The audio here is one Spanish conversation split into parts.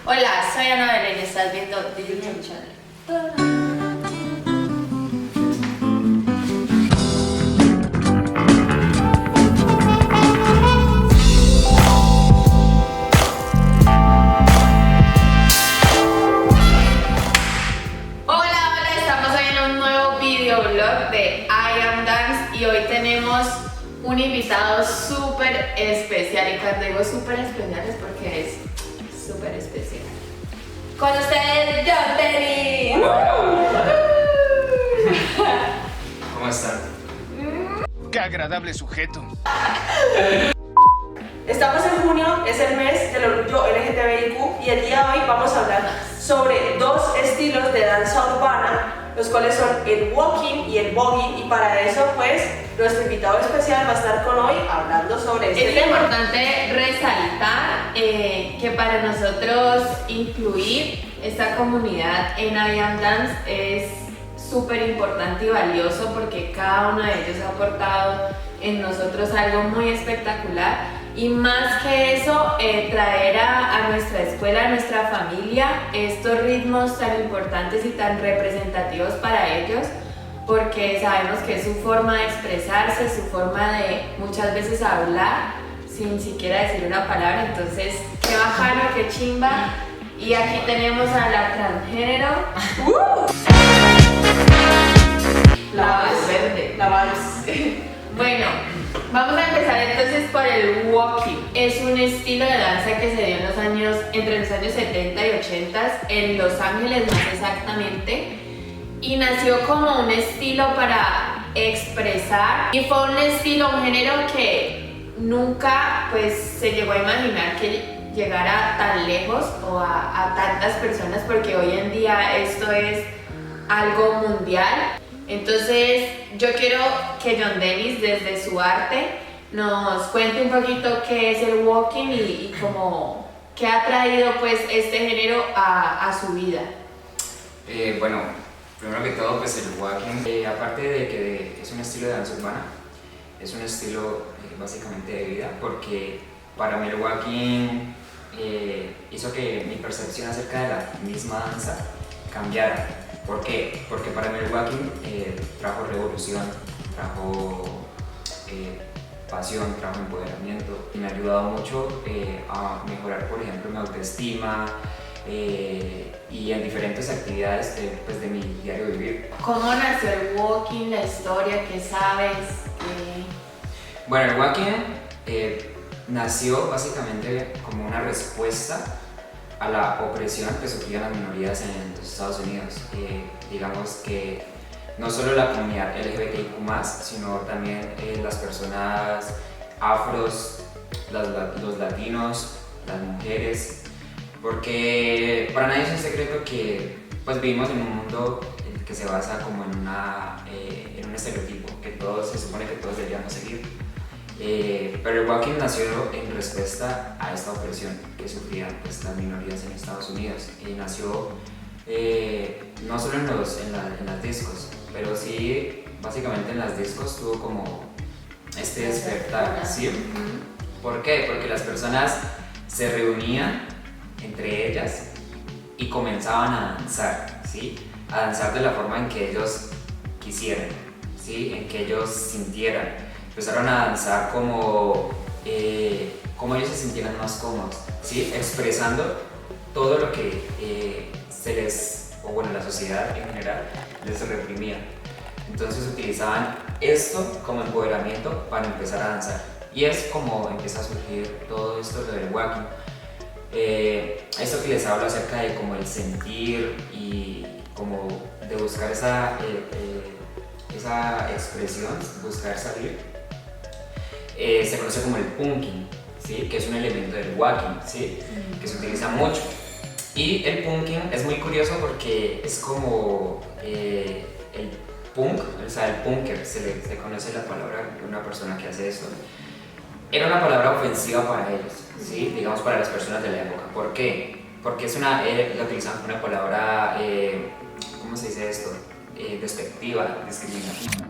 Hola, soy Ana Belén y estás viendo The YouTube Channel. Hola, estamos hoy en un nuevo videoblog de I Am Dance y hoy tenemos un invitado súper especial, y cuando digo súper especial es porque es súper especial. Con ustedes, John Dennis. ¿Cómo están? ¡Qué agradable sujeto! Estamos en junio, es el mes del orgullo LGTBIQ y el día de hoy vamos a hablar sobre dos estilos de danza urbana, los cuales son el walking y el voguing, y para eso pues nuestro invitado especial va a estar con hoy hablando sobre este Es tema. importante resaltar que para nosotros incluir esta comunidad en I Am Dance es súper importante y valioso porque cada uno de ellos ha aportado en nosotros algo muy espectacular. Y más que eso, traer a nuestra escuela, a nuestra familia, estos ritmos tan importantes y tan representativos para ellos, porque sabemos que es su forma de expresarse, su forma de muchas veces hablar sin siquiera decir una palabra. Entonces, qué bajano, qué chimba. Y aquí tenemos a la transgénero. La Vals Verde. La Vals. Bueno, vamos a empezar entonces por el walking. Es un estilo de danza que se dio entre los años 70 y 80 en Los Ángeles más exactamente, y nació como un estilo para expresar, y fue un estilo, un género que nunca pues se llegó a imaginar que llegara tan lejos o a tantas personas, porque hoy en día esto es algo mundial. Entonces yo quiero que John Dennis, desde su arte, nos cuente un poquito qué es el walking y cómo, qué ha traído pues este género a su vida. Bueno, primero que todo, pues el walking, aparte de que es un estilo de danza urbana, es un estilo básicamente de vida, porque para mí el walking hizo que mi percepción acerca de la misma danza cambiara. ¿Por qué? Porque para mí el walking trajo revolución, trajo pasión, trajo empoderamiento, y me ha ayudado mucho a mejorar, por ejemplo, mi autoestima y en diferentes actividades pues, de mi diario vivir. ¿Cómo nació el walking, la historia, qué sabes? Bueno, el walking nació básicamente como una respuesta a la opresión que sufrían las minorías en los Estados Unidos. Digamos que no solo la comunidad LGBTIQ+, sino también las personas afros, los latinos, las mujeres, porque para nadie es un secreto que pues, vivimos en un mundo que se basa como en un estereotipo, que todos, se supone que todos deberíamos seguir. Pero el walking nació en respuesta a esta opresión que sufrían pues, las minorías en Estados Unidos, y nació no solo en las discos, pero sí básicamente en las discos tuvo como este despertar, ¿sí? ¿Por qué? Porque las personas se reunían entre ellas y comenzaban a danzar, ¿sí? A danzar de la forma en que ellos quisieran, ¿sí? En que ellos sintieran. Empezaron a danzar como ellos se sintieran más cómodos, ¿sí? Expresando todo lo que la sociedad en general les reprimía. Entonces utilizaban esto como empoderamiento para empezar a danzar, y es como empieza a surgir todo esto del walking. Esto que les hablo acerca de como el sentir y como de buscar esa expresión, buscar salir. Se conoce como el punking, ¿sí? Que es un elemento del walking, ¿sí? Que se utiliza mucho. Y el punking es muy curioso porque es como el punk, o sea, el punker, se conoce la palabra de una persona que hace esto. Era una palabra ofensiva para ellos, ¿sí? Digamos para las personas de la época. ¿Por qué? Porque la utilizaban como una palabra, ¿cómo se dice esto? Despectiva, discriminativa.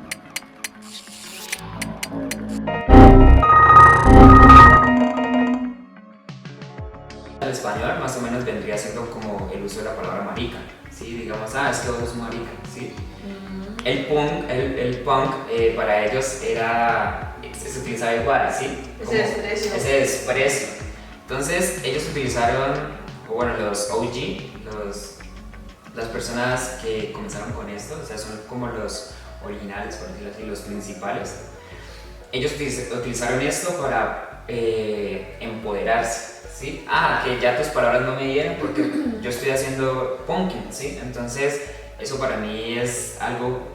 español más o menos vendría siendo como el uso de la palabra marica, ¿sí? Digamos, es que vos sos marica, ¿sí? El punk para ellos se utilizaba igual, ¿sí? Ese desprecio. Ese desprecio. Entonces ellos utilizaron, o bueno, los OG, las personas que comenzaron con esto, o sea, son como los originales, por decirlo así, los principales. Ellos utilizaron esto para empoderarse, ¿sí? Que ya tus palabras no me hieren porque yo estoy haciendo punking, ¿sí? Entonces, eso para mí es algo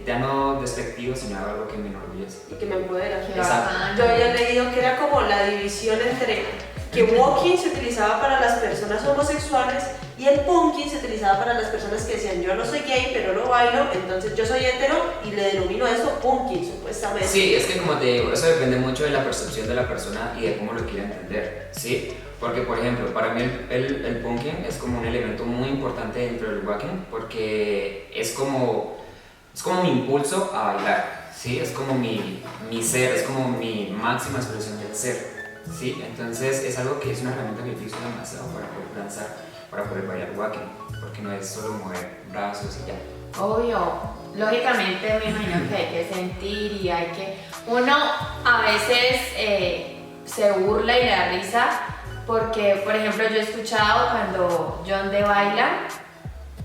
ya no despectivo, sino algo que me enorgullece. Y que me empodera. Exacto. Yo había leído que era como la división entre que walking se utilizaba para las personas homosexuales y el punking se utilizaba para las personas que decían yo no soy gay pero lo bailo, entonces yo soy hetero y le denomino a esto punking supuestamente. Sí, es que como te digo, eso depende mucho de la percepción de la persona y de cómo lo quiera entender, ¿sí? Porque por ejemplo, para mí el punking es como un elemento muy importante dentro del walking porque es como mi impulso a bailar, ¿sí? Es como mi ser, es como mi máxima expresión del ser. Sí, entonces es algo que es una herramienta que utilizo demasiado para poder danzar, para poder bailar walking, porque no es solo mover brazos y ya. Obvio, lógicamente me imagino que hay que sentir y hay que... Uno a veces se burla y le da risa porque, por ejemplo, yo he escuchado cuando John de baila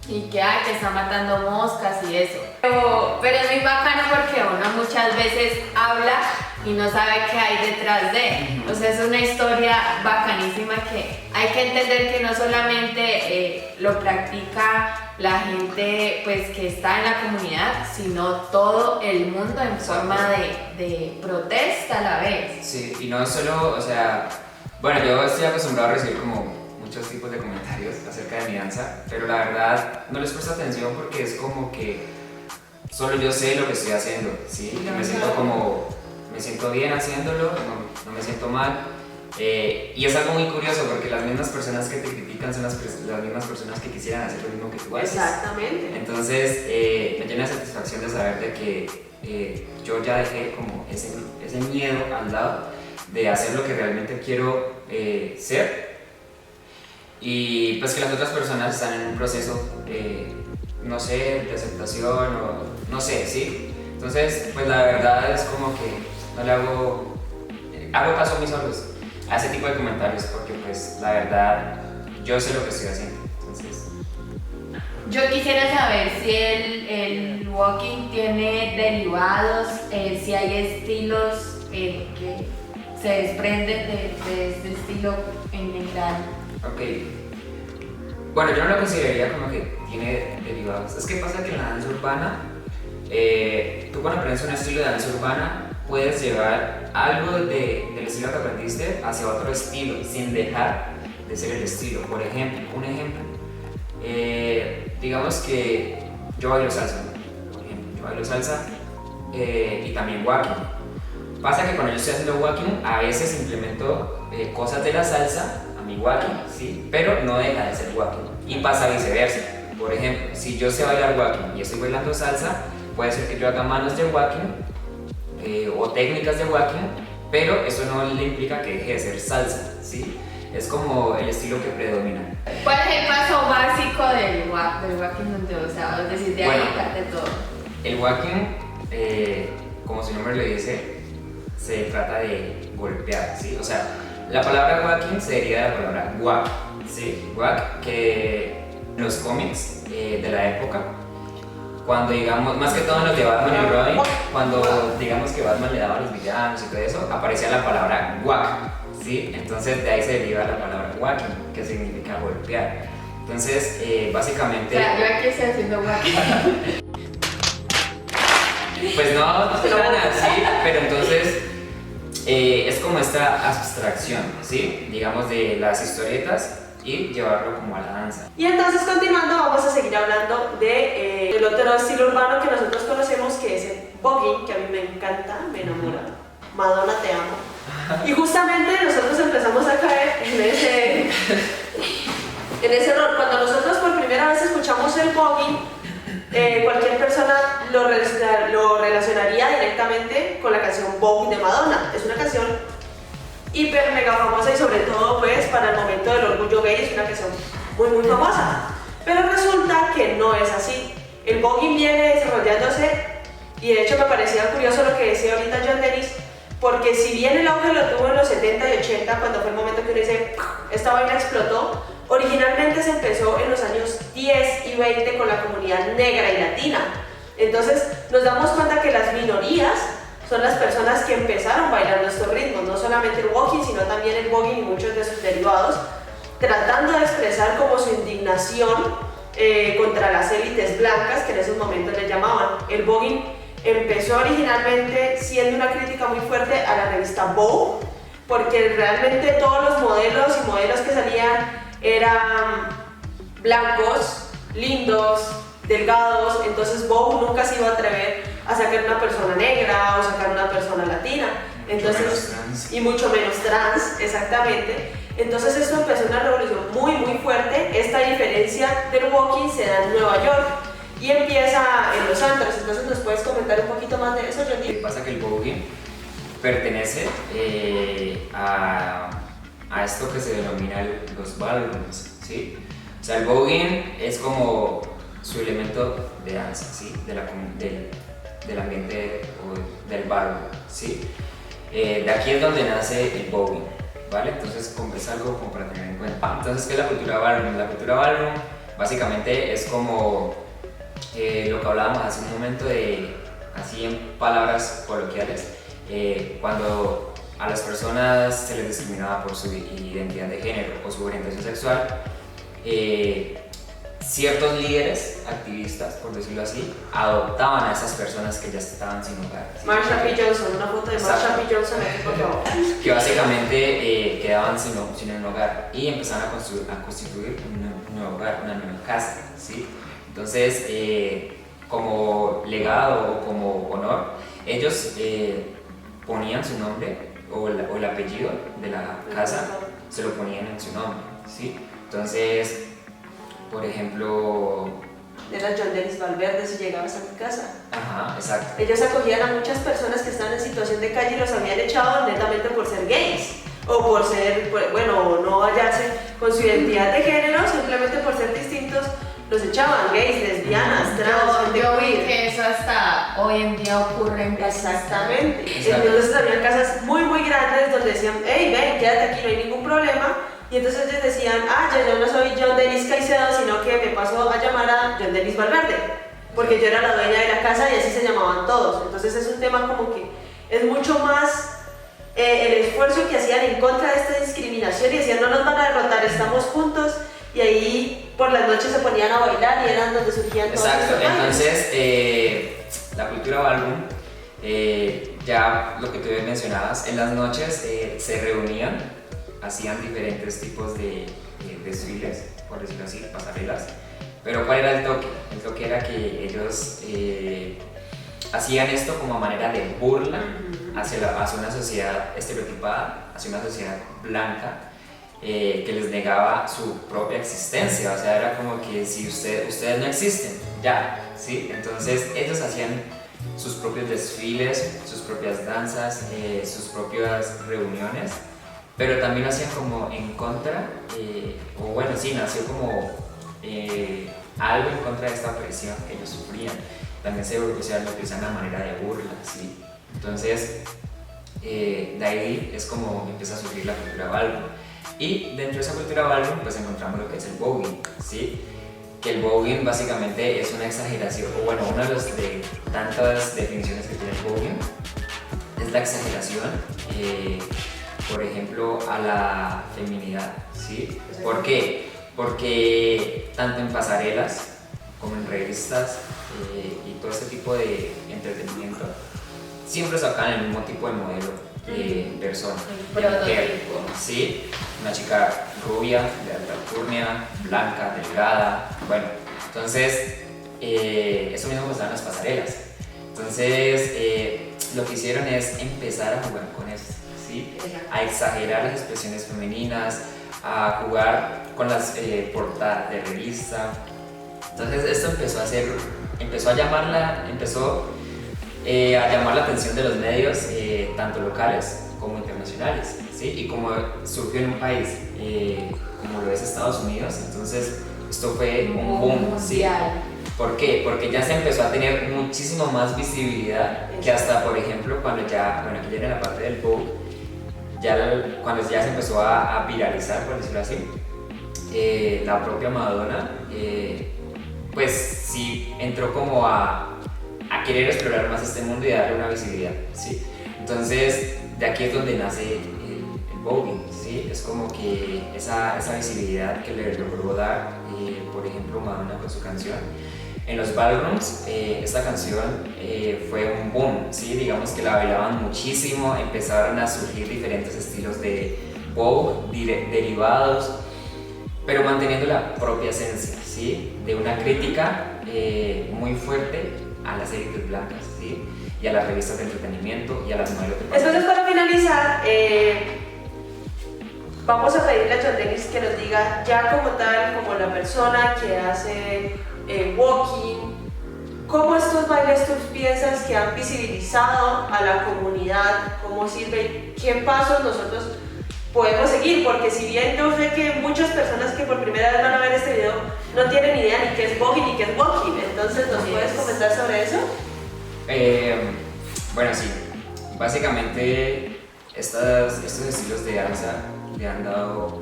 y que está matando moscas y eso. Pero es muy bacano porque uno muchas veces habla y no sabe qué hay detrás de. O sea, es una historia bacanísima que hay que entender que no solamente lo practica la gente pues, que está en la comunidad, sino todo el mundo en forma de protesta a la vez. Sí, y no solo, o sea, bueno, yo estoy acostumbrado a recibir como muchos tipos de comentarios acerca de mi danza, pero la verdad no les presto atención porque es como que solo yo sé lo que estoy haciendo, ¿sí? Me siento bien haciéndolo, no me siento mal. Y es algo muy curioso porque las mismas personas que te critican son las mismas personas que quisieran hacer lo mismo que tú haces. Exactamente. Entonces me llena de satisfacción de saber de que yo ya dejé como ese miedo al lado de hacer lo que realmente quiero ser. Y pues que las otras personas están en un proceso, no sé, de aceptación o no sé, ¿sí? Entonces, pues la verdad es como que no le hago caso a mis solos a ese tipo de comentarios porque pues la verdad yo sé lo que estoy haciendo. Entonces, yo quisiera saber si el walking tiene derivados, si hay estilos que se desprenden de este estilo en general. ok. Bueno, yo no lo consideraría como que tiene derivados. Es que pasa que en la danza urbana, tú cuando aprendes un estilo de danza urbana, puedes llevar algo del estilo que aprendiste hacia otro estilo, sin dejar de ser el estilo. Por ejemplo, digamos que yo bailo salsa, ¿no? Por ejemplo, yo bailo salsa y también walking. Pasa que cuando yo estoy haciendo walking, a veces implemento cosas de la salsa a mi walking, ¿sí? Pero no deja de ser walking. Y pasa viceversa. Por ejemplo, si yo sé bailar walking y estoy bailando salsa, puede ser que yo haga manos de walking o técnicas de walking, pero eso no le implica que deje de ser salsa, ¿sí? Es como el estilo que predomina. ¿Cuál es el paso básico del walking donde, o sea, es decir, de ahí de todo? El walking, como su nombre le dice, se trata de golpear, ¿sí? O sea, la palabra walking sería la palabra whack, ¿sí? Whack, que en los cómics de la época, cuando digamos, más que todo en los de Batman y Robin, cuando digamos que Batman le daba los villanos y todo eso, aparecía la palabra whack, ¿sí? Entonces de ahí se deriva la palabra whacking, que significa golpear. Entonces, básicamente... O sea, yo aquí estoy haciendo walking. Pues no te dan así, pero entonces es como esta abstracción, ¿sí? Digamos de las historietas y llevarlo como a la danza. Y entonces continuando vamos a seguir hablando del otro estilo urbano que nosotros conocemos, que es el voguing, que a mí me encanta, me enamora. Madonna, te amo. Y justamente nosotros empezamos a caer en ese error. Cuando nosotros por primera vez escuchamos el voguing, cualquier persona lo relacionaría directamente con la canción Vogue de Madonna. Es una canción hiper mega famosa y sobre todo pues para el momento del orgullo gay es una canción muy famosa. Pero resulta que no es así. El voguing viene desarrollándose y de hecho me parecía curioso lo que decía ahorita John Dennis, porque si bien el auge lo tuvo en los 70 y 80, cuando fue el momento que uno dice, esta vaina explotó, originalmente se empezó en los años 10 y 20 con la comunidad negra y latina. Entonces nos damos cuenta que las minorías son las personas que empezaron bailando estos ritmos, no solamente el walking, sino también el voguing y muchos de sus derivados, tratando de expresar como su indignación contra las élites blancas, que en esos momentos le llamaban. El voguing empezó originalmente siendo una crítica muy fuerte a la revista Vogue, porque realmente todos los modelos y modelos que salían eran blancos, lindos, delgados, entonces Vogue nunca se iba a atrever a sacar una persona negra o sacar una persona latina, entonces, y mucho menos trans, exactamente. Entonces esto empezó una revolución muy fuerte. Esta diferencia del walking se da en Nueva York y empieza en los antros. Entonces nos puedes comentar un poquito más de eso, Jordi. Lo que pasa es que el voguing pertenece a esto que se denomina los ballrooms, ¿sí? O sea, el voguing es como su elemento de danza, ¿sí? Del ambiente o del ballroom, ¿sí? De aquí es donde nace el voguing, ¿vale? Entonces es algo como para tener en cuenta. Entonces, ¿qué es la cultura ballroom? La cultura ballroom básicamente es como lo que hablábamos hace un momento así en palabras coloquiales, cuando a las personas se les discriminaba por su identidad de género o su orientación sexual, ciertos líderes activistas, por decirlo así, adoptaban a esas personas que ya estaban sin hogar. ¿Sí? Marsha P. Johnson, una foto de Marsha P. Johnson aquí, por favor. Que básicamente quedaban sin un hogar y empezaron a constituir un nuevo hogar, una nueva casa, ¿sí? Entonces, como legado o como honor, ellos ponían su nombre o el apellido de la casa, se lo ponían en su nombre, ¿sí? Entonces, por ejemplo... Era John Dennis Valverde si llegabas a mi casa. Ajá, exacto. Ellos acogían a muchas personas que estaban en situación de calle y los habían echado netamente por ser gays o por ser, bueno, no hallarse con su identidad de género, simplemente por ser distintos, los echaban, gays, lesbianas, trans, gente Yo vi queer. que eso hasta hoy en día ocurre en Exactamente. Exacto. Entonces había casas muy grandes donde decían, hey, ven, quédate aquí, no hay ningún problema. Y entonces ellos decían, yo no soy John Dennis Caicedo, sino que me pasó a llamar a John Dennis Valverde, porque yo era la dueña de la casa y así se llamaban todos. Entonces es un tema como que es mucho más el esfuerzo que hacían en contra de esta discriminación y decían, no nos van a derrotar, estamos juntos. Y ahí por las noches se ponían a bailar y eran donde surgían todos Exacto, estos bailes. entonces la cultura ballroom, ya lo que tú mencionabas, en las noches se reunían, hacían diferentes tipos de desfiles, por decirlo así, pasarelas. Pero ¿cuál era el toque? El toque era que ellos hacían esto como manera de burla hacia una sociedad estereotipada, hacia una sociedad blanca, que les negaba su propia existencia. O sea, era como que si ustedes no existen, ya, ¿sí? Entonces ellos hacían sus propios desfiles, sus propias danzas, sus propias reuniones, pero también lo hacían como en contra, o bueno, sí, nació como algo en contra de esta opresión que ellos sufrían. También se utilizan a manera de burla, ¿sí? Entonces, de ahí es como empieza a surgir la cultura ballroom. Y dentro de esa cultura ballroom pues encontramos lo que es el voguing, ¿sí? Que el voguing básicamente es una exageración, o bueno, una de tantas definiciones que tiene el voguing es la exageración, por ejemplo, a la feminidad, ¿sí? ¿Por qué? Porque tanto en pasarelas como en revistas y todo este tipo de entretenimiento siempre sacan el mismo tipo de modelo de persona. Prototipo. Sí, una chica rubia, de alta alcurnia, blanca, delgada, bueno, entonces eso mismo pasa en las pasarelas. Entonces lo que hicieron es empezar a jugar con eso, ¿sí? A exagerar las expresiones femeninas, a jugar con las portadas de revista. Entonces esto empezó a llamar la atención de los medios, tanto locales como internacionales. internacionales, ¿sí? Y como surgió en un país como lo es Estados Unidos, entonces esto fue un boom, ¿sí? mundial. ¿Por qué? Porque ya se empezó a tener muchísimo más visibilidad que hasta, por ejemplo, cuando ya, bueno, aquí viene la parte del Vogue, cuando ya se empezó a viralizar, por decirlo así, la propia Madonna, pues sí entró como a querer explorar más este mundo y darle una visibilidad, ¿sí? Entonces, de aquí es donde nace el voguing, ¿sí? Es como que esa visibilidad que le logró dar, por ejemplo, Madonna con su canción. En los ballrooms, esta canción fue un boom, ¿sí? Digamos que la bailaban muchísimo, empezaron a surgir diferentes estilos de vogue derivados, pero manteniendo la propia esencia, ¿sí? De una crítica muy fuerte a las élites blancas, ¿sí? Y a las revistas de entretenimiento y a las modelos de paseo. Entonces, para finalizar, vamos a pedirle a John Dennis que nos diga, ya como tal, como la persona que hace walking, ¿cómo estos bailes tú piensas que han visibilizado a la comunidad? ¿Cómo sirve? ¿Qué pasos nosotros podemos seguir? Porque si bien yo sé que muchas personas que por primera vez van a ver este video no tienen idea ni qué es voguing ni qué es walking, entonces ¿nos puedes comentar sobre eso? Bueno, sí, básicamente estos estilos de danza le han dado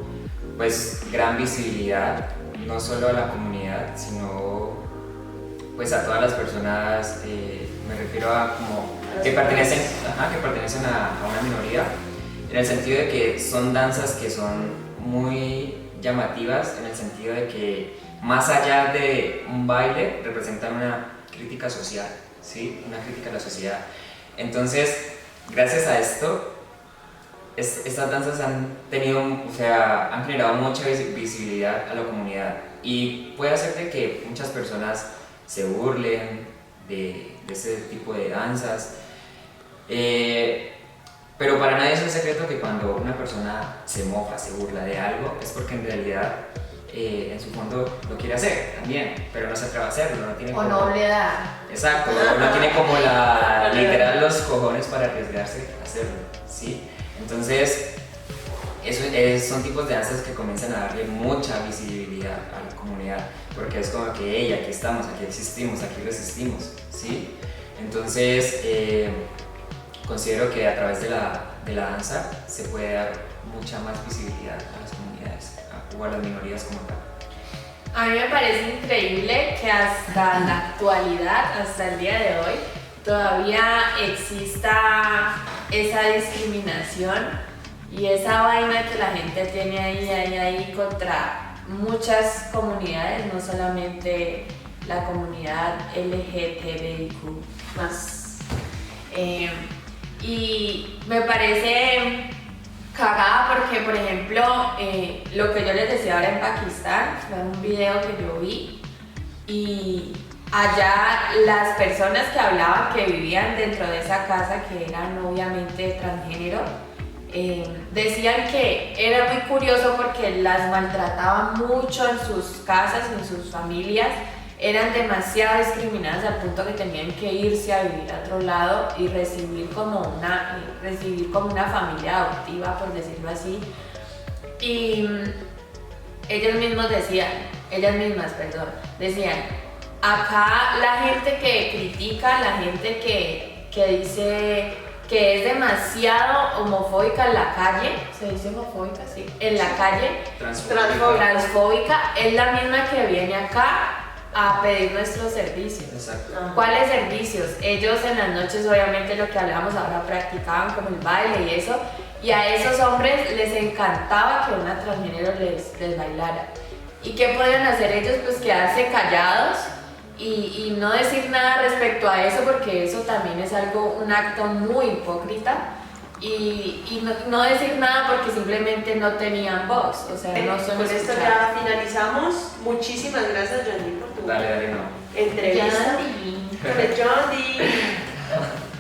pues gran visibilidad no solo a la comunidad, sino pues a todas las personas, me refiero a como que pertenecen a una minoría, en el sentido de que son danzas que son muy llamativas, en el sentido de que más allá de un baile representan una crítica social, ¿sí? Una crítica a la sociedad. Entonces, gracias a esto, estas danzas han generado mucha visibilidad a la comunidad y puede hacer de que muchas personas se burlen de ese tipo de danzas, pero para nadie es un secreto que cuando una persona se mofa, se burla de algo, es porque en realidad en su fondo lo quiere hacer también, pero no se atreve a hacerlo, no tiene no le da. Exacto, no tiene como literal los cojones para arriesgarse a hacerlo, ¿sí? Entonces, son tipos de danzas que comienzan a darle mucha visibilidad a la comunidad, porque es como que, hey, aquí estamos, aquí existimos, aquí resistimos, ¿sí? Entonces, considero que a través de la danza se puede dar mucha más visibilidad a las comunidades o a las minorías como tal. A mí me parece increíble que hasta la actualidad, hasta el día de hoy, todavía exista esa discriminación y esa vaina que la gente tiene ahí contra muchas comunidades, no solamente la comunidad LGTBIQ+. Y me parece cagada porque, por ejemplo, lo que yo les decía ahora en Pakistán fue un video que yo vi y allá las personas que hablaban que vivían dentro de esa casa, que eran obviamente transgénero, decían que era muy curioso porque las maltrataban mucho en sus casas, en sus familias, eran demasiado discriminadas al punto que tenían que irse a vivir a otro lado y recibir como una familia adoptiva, por decirlo así. Y ellas mismas decían, acá la gente que critica, la gente que dice que es demasiado homofóbica en la calle, se dice homofóbica, sí, en la calle, transfóbica, es la misma que viene acá a pedir nuestros servicios. Exacto. ¿Cuáles servicios? Ellos en las noches, obviamente, lo que hablábamos ahora, practicaban como el baile y eso, y a esos hombres les encantaba que una transgénero les bailara. ¿Y qué podían hacer ellos? Pues quedarse callados y no decir nada respecto a eso, porque eso también es un acto muy hipócrita. Y no decir nada porque simplemente no tenían voz, o sea, no son Con esto ya finalizamos. Muchísimas gracias, Johnny, por tu entrevista. Con el Johnny.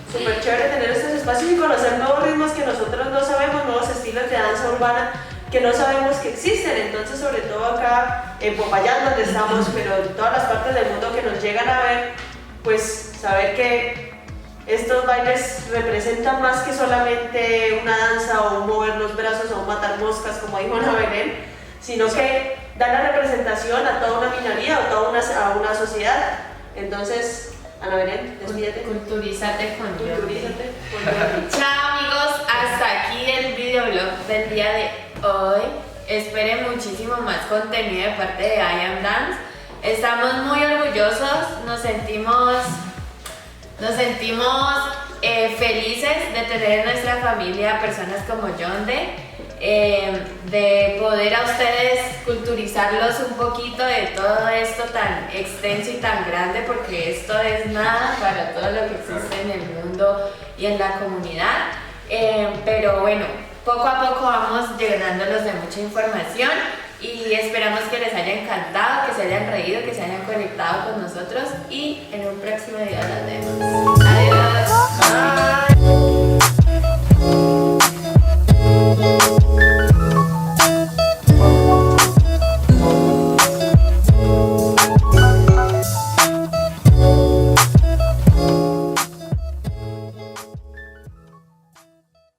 Súper chévere tener estos espacios y conocer nuevos ritmos que nosotros no sabemos, nuevos estilos de danza urbana que no sabemos que existen. Entonces, sobre todo acá en Popayán, donde estamos, pero en todas las partes del mundo que nos llegan a ver, pues saber que Estos bailes representan más que solamente una danza o un mover los brazos o un matar moscas, como dijo Ana Belén, sino que dan la representación a toda una minoría o a una sociedad. Entonces, Ana Belén, despídete. Culturízate con Jordi. Culturízate con Jordi. Chao amigos, hasta aquí el videoblog del día de hoy. Esperen muchísimo más contenido de parte de I Am Dance. Estamos muy orgullosos, nos sentimos felices de tener en nuestra familia personas como Yonde, de poder a ustedes culturizarlos un poquito de todo esto tan extenso y tan grande, porque esto es nada para todo lo que existe en el mundo y en la comunidad. Pero bueno, poco a poco vamos llenándolos de mucha información y esperamos que les haya encantado, que se hayan reído, que se hayan conectado con nosotros y en un próximo video nos vemos. Adiós. Bye.